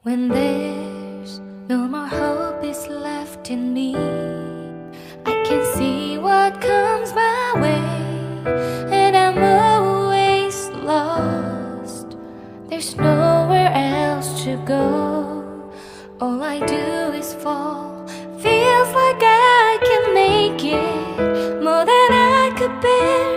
When there's no more hope is left in me, I can see what comes my way, and I'm always lost. There's nowhere else to go. All I do is fall. Feels like I can make it more than I could bear.